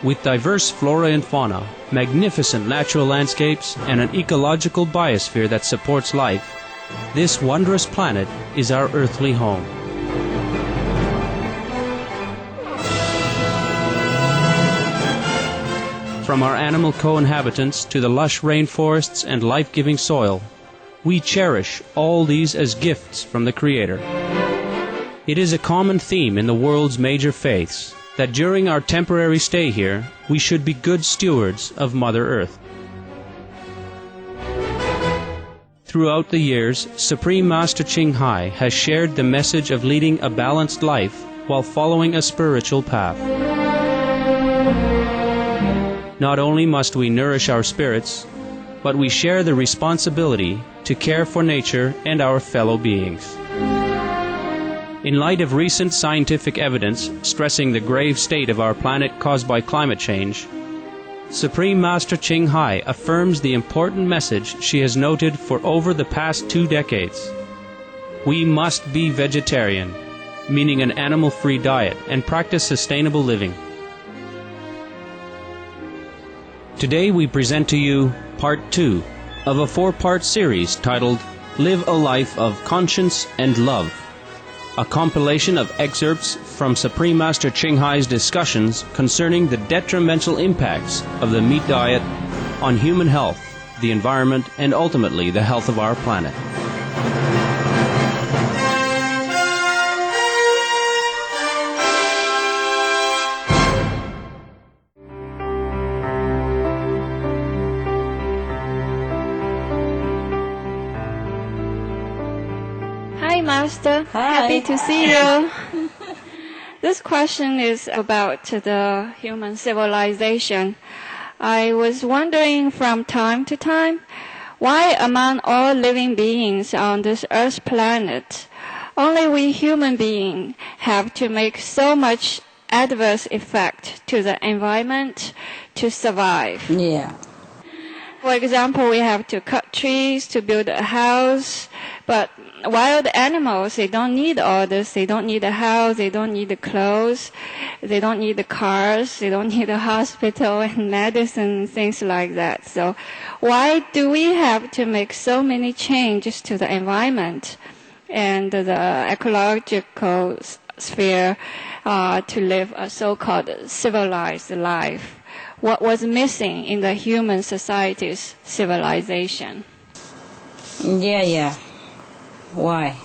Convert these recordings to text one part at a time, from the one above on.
With diverse flora and fauna, magnificent natural landscapes, and an ecological biosphere that supports life, this wondrous planet is our earthly home. From our animal co-inhabitants to the lush rainforests and life-giving soil, we cherish all these as gifts from the Creator. It is a common theme in the world's major faiths that during our temporary stay here, we should be good stewards of Mother Earth. Throughout the years, Supreme Master Ching Hai has shared the message of leading a balanced life while following a spiritual path. Not only must we nourish our spirits, but we share the responsibility to care for nature and our fellow beings. In light of recent scientific evidence stressing the grave state of our planet caused by climate change, Supreme Master Ching Hai affirms the important message she has noted for over the past 2 decades. We must be vegetarian, meaning an animal-free diet, and practice sustainable living. Today we present to you Part 2 of a 4-part series titled Live a Life of Conscience and Love, a compilation of excerpts from Supreme Master Ching Hai's discussions concerning the detrimental impacts of the meat diet on human health, the environment, and ultimately the health of our planet. Hi, Master. Hi. Happy to see you. This question is about the human civilization. I was wondering from time to time, why among all living beings on this Earth planet, only we human beings have to make so much adverse effect to the environment to survive. Yeah. For example, we have to cut trees to build a house, but wild animals, they don't need all this. They don't need a house, they don't need the clothes, they don't need the cars, they don't need a hospital and medicine, things like that. So why do we have to make so many changes to the environment and the ecological sphere to live a so-called civilized life? What was missing in the human society's civilization? Yeah. Why?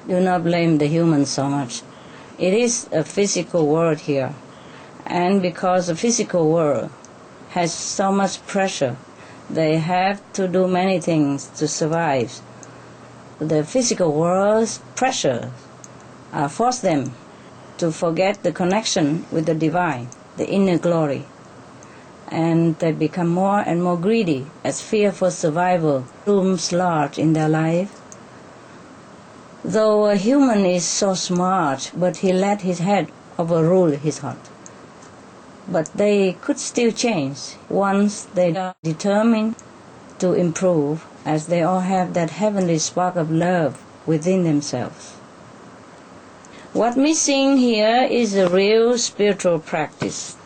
Do not blame the humans so much. It is a physical world here. And because the physical world has so much pressure, they have to do many things to survive. The physical world's pressure force them to forget the connection with the divine, the inner glory. And they become more and more greedy as fear for survival looms large in their life. Though a human is so smart, but he let his head overrule his heart. But they could still change once they are determined to improve, as they all have that heavenly spark of love within themselves. What missing here is a real spiritual practice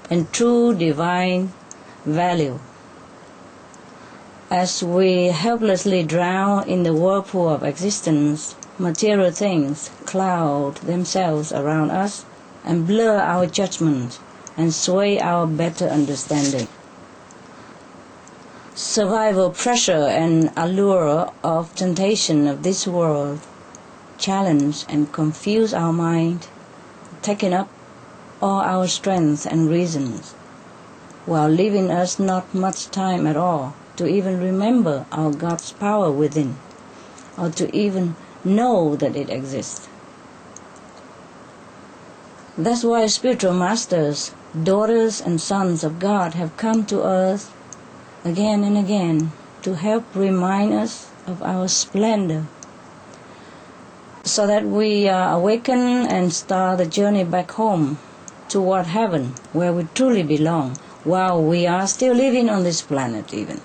and true divine value. As we helplessly drown in the whirlpool of existence, material things cloud themselves around us and blur our judgment and sway our better understanding. Survival pressure and allure of temptation of this world challenge and confuse our mind, taking up all our strength and reasons, while leaving us not much time at all to even remember our God's power within, or to even know that it exists. That's why spiritual masters, daughters and sons of God have come to us again and again to help remind us of our splendor, so that we awaken and start the journey back home toward heaven, where we truly belong, while we are still living on this planet even.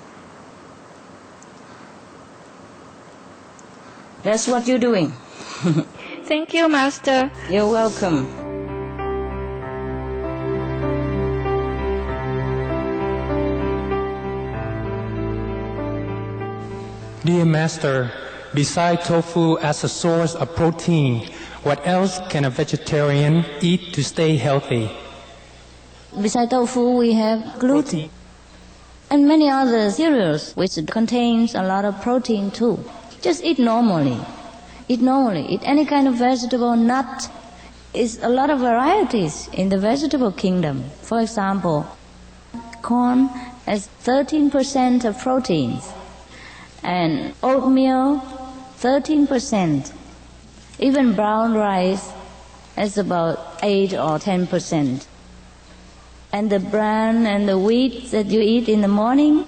That's what you're doing. Thank you, Master. You're welcome. Dear Master, besides tofu as a source of protein, what else can a vegetarian eat to stay healthy? Besides tofu, we have gluten and many other cereals which contains a lot of protein too. Just eat normally. Eat normally. Eat any kind of vegetable, nut. Is a lot of varieties in the vegetable kingdom. For example, corn has 13% of proteins, and oatmeal 13%. Even brown rice has about 8 or 10%. And the bran and the wheat that you eat in the morning,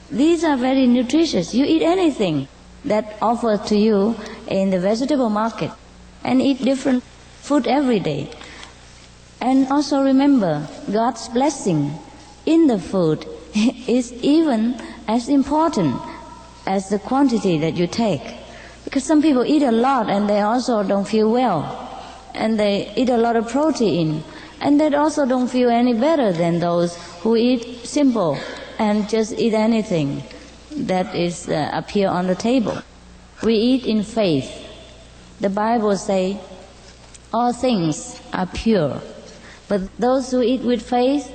these are very nutritious. You eat anything that offered to you in the vegetable market, and eat different food every day. And also remember, God's blessing in the food is even as important as the quantity that you take. Because some people eat a lot and they also don't feel well. And they eat a lot of protein and they also don't feel any better than those who eat simple and just eat anything that is appear on the table. We eat in faith. The Bible says all things are pure, but those who eat with faith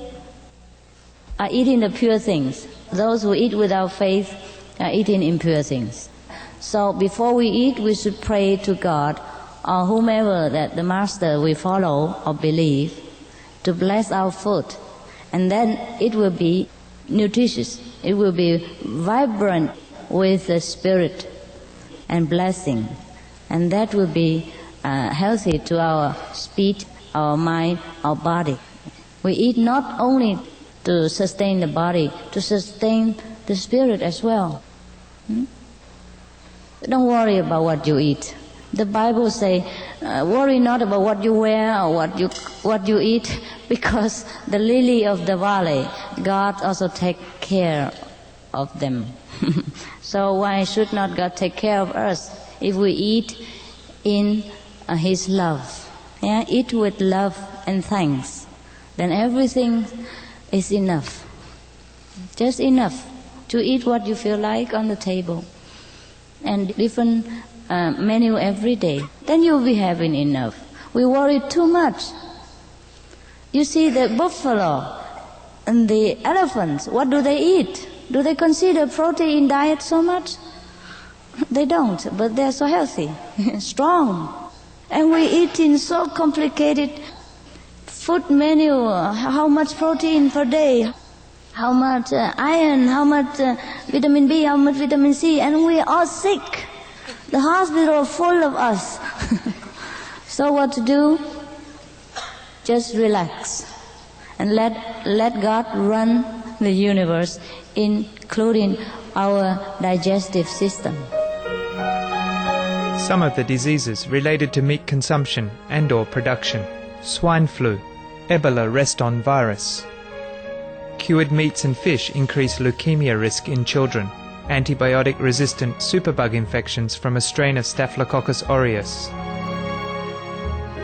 are eating the pure things. Those who eat without faith are eating impure things. So before we eat, we should pray to God or whomever that the Master we follow or believe to bless our food, and then it will be nutritious. It will be vibrant with the spirit and blessing, and that will be healthy to our speech, our mind, our body. We eat not only to sustain the body, to sustain the spirit as well. Don't worry about what you eat. The Bible says, worry not about what you wear or what you eat, because the lily of the valley, God also take care of them. So why should not God take care of us if we eat in His love? Yeah? Eat with love and thanks. Then everything is enough. Just enough to eat what you feel like on the table. And different menu every day. Then you'll be having enough. We worry too much. You see the buffalo and the elephants, what do they eat? Do they consider protein diet so much? They don't, but they're so healthy, strong. And we eat in so complicated food menu, how much protein per day, how much iron, how much vitamin B, how much vitamin C, and we are all sick. The hospital is full of us. So what to do? Just relax and let God run the universe, including our digestive system. Some of the diseases related to meat consumption and/or production: swine flu, Ebola rest-on virus. Cured meats and fish increase leukemia risk in children. Antibiotic-resistant superbug infections from a strain of Staphylococcus aureus.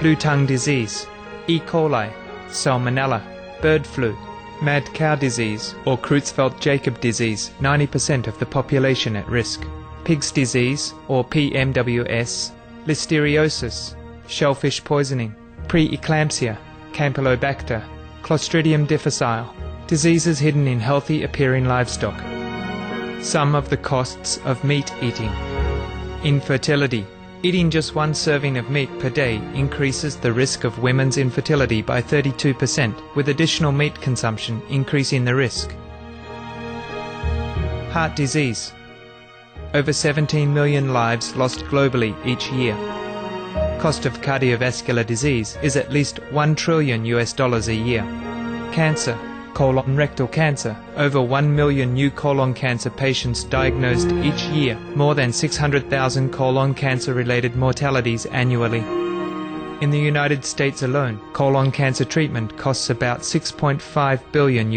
Blue tongue disease, E. coli, Salmonella, bird flu, mad cow disease or Creutzfeldt-Jakob disease, 90% of the population at risk. Pig's disease or PMWS, listeriosis, shellfish poisoning, preeclampsia, Campylobacter, Clostridium difficile, diseases hidden in healthy appearing livestock. Some of the costs of meat eating. Infertility. Eating just one serving of meat per day increases the risk of women's infertility by 32%, with additional meat consumption increasing the risk. Heart disease. Over 17 million lives lost globally each year. Cost of cardiovascular disease is at least $1 trillion a year. Cancer. Colon rectal cancer. Over 1 million new colon cancer patients diagnosed each year, more than 600,000 colon cancer-related mortalities annually. In the United States alone, colon cancer treatment costs about $6.5 billion.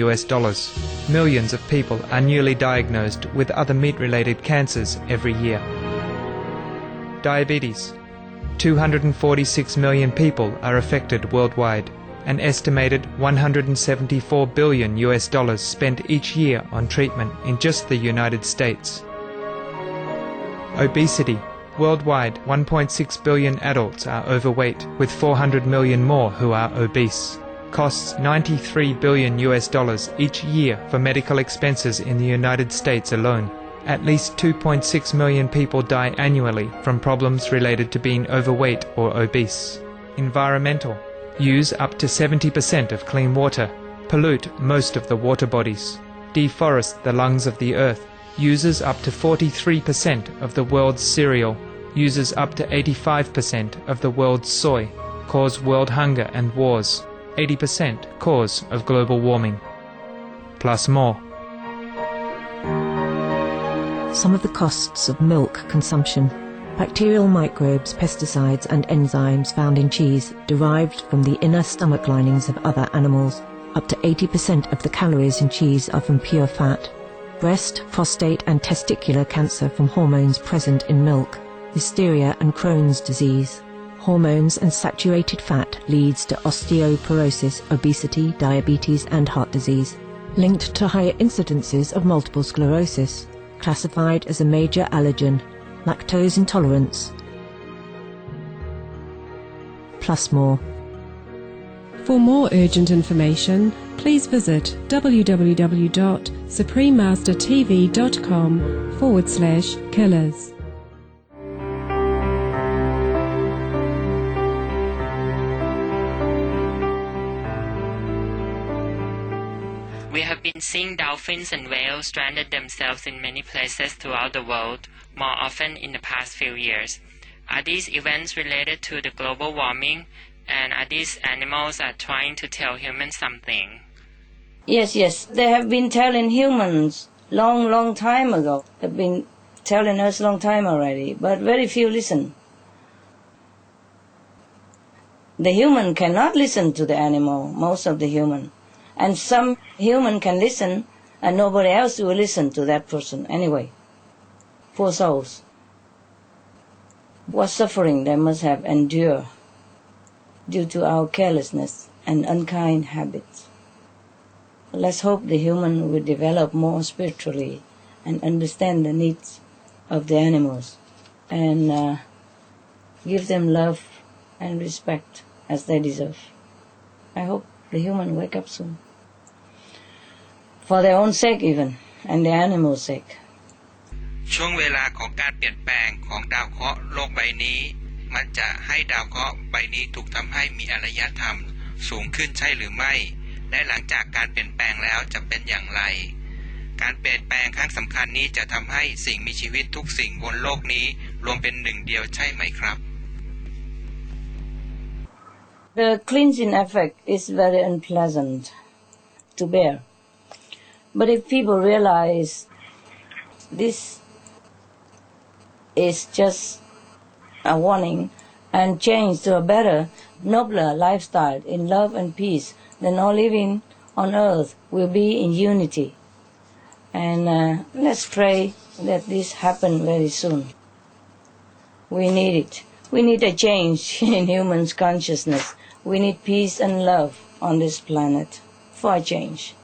Millions of people are newly diagnosed with other meat-related cancers every year. Diabetes. 246 million people are affected worldwide. An estimated $174 billion spent each year on treatment in just the United States. Obesity. Worldwide, 1.6 billion adults are overweight, with 400 million more who are obese. Costs $93 billion each year for medical expenses in the United States alone. At least 2.6 million people die annually from problems related to being overweight or obese. Environmental. Use up to 70% of clean water. Pollute most of the water bodies. Deforest the lungs of the earth. Uses up to 43% of the world's cereal. Uses up to 85% of the world's soy. Cause world hunger and wars. 80% cause of global warming. Plus more. Some of the costs of milk consumption. Bacterial microbes, pesticides and enzymes found in cheese derived from the inner stomach linings of other animals. Up to 80% of the calories in cheese are from pure fat. Breast, prostate and testicular cancer from hormones present in milk. Hysteria and Crohn's disease. Hormones and saturated fat leads to osteoporosis, obesity, diabetes and heart disease. Linked to higher incidences of multiple sclerosis. Classified as a major allergen. Lactose intolerance. Plus more. For more urgent information, please visit www.suprememastertv.com/killers. We have been seeing dolphins and whales stranded themselves in many places throughout the world, more often in the past few years. Are these events related to the global warming, and are these animals trying to tell humans something? Yes, they have been telling humans long time ago. They've been telling us long time already, but very few listen. The human cannot listen to the animal, most of the human. And some human can listen, and nobody else will listen to that person anyway. Poor souls. What suffering they must have endured due to our carelessness and unkind habits. Let's hope the human will develop more spiritually and understand the needs of the animals and give them love and respect as they deserve. I hope the human wake up soon. For their own sake even, and the animals' sake. ช่วงเวลาของการเปลี่ยนแปลงของดาวเคราะห์โลกใบนี้มันจะให้ดาวเคราะห์ใบนี้ถูกทำให้มีอารยธรรมสูงขึ้นใช่หรือไม่และหลังจากการเปลี่ยนแปลงแล้วจะเป็นอย่างไรการเปลี่ยนแปลงครั้งสำคัญนี้จะทำให้สิ่งมีชีวิตทุกสิ่งบนโลกนี้รวมเป็นหนึ่งเดียวใช่ไหมครับ The cleansing effect is very unpleasant to bear. But if people realize this is just a warning and change to a better, nobler lifestyle in love and peace, then all living on earth will be in unity. And let's pray that this happen very soon. We need it. We need a change in humans' consciousness. We need peace and love on this planet for a change.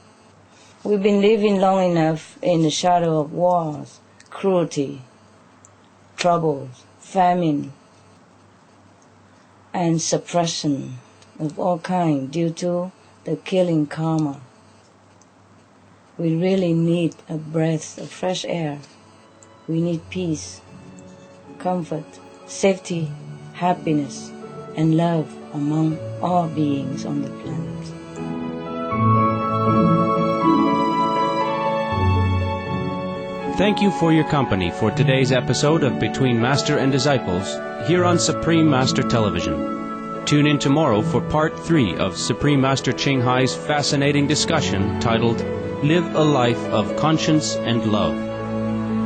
We've been living long enough in the shadow of wars, cruelty, troubles, famine, and suppression of all kinds due to the killing karma. We really need a breath of fresh air. We need peace, comfort, safety, happiness, and love among all beings on the planet. Thank you for your company for today's episode of Between Master and Disciples here on Supreme Master Television. Tune in tomorrow for Part 3 of Supreme Master Ching Hai's fascinating discussion titled Live a Life of Conscience and Love.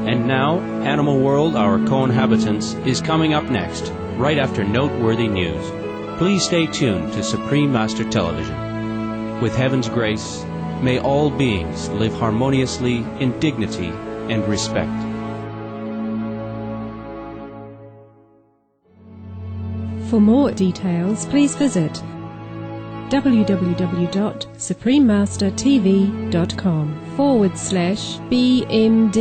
And now, Animal World, Our Co-Inhabitants, is coming up next, right after noteworthy news. Please stay tuned to Supreme Master Television. With heaven's grace, may all beings live harmoniously in dignity and respect. For more details, please visit www.suprememastertv.com/BMD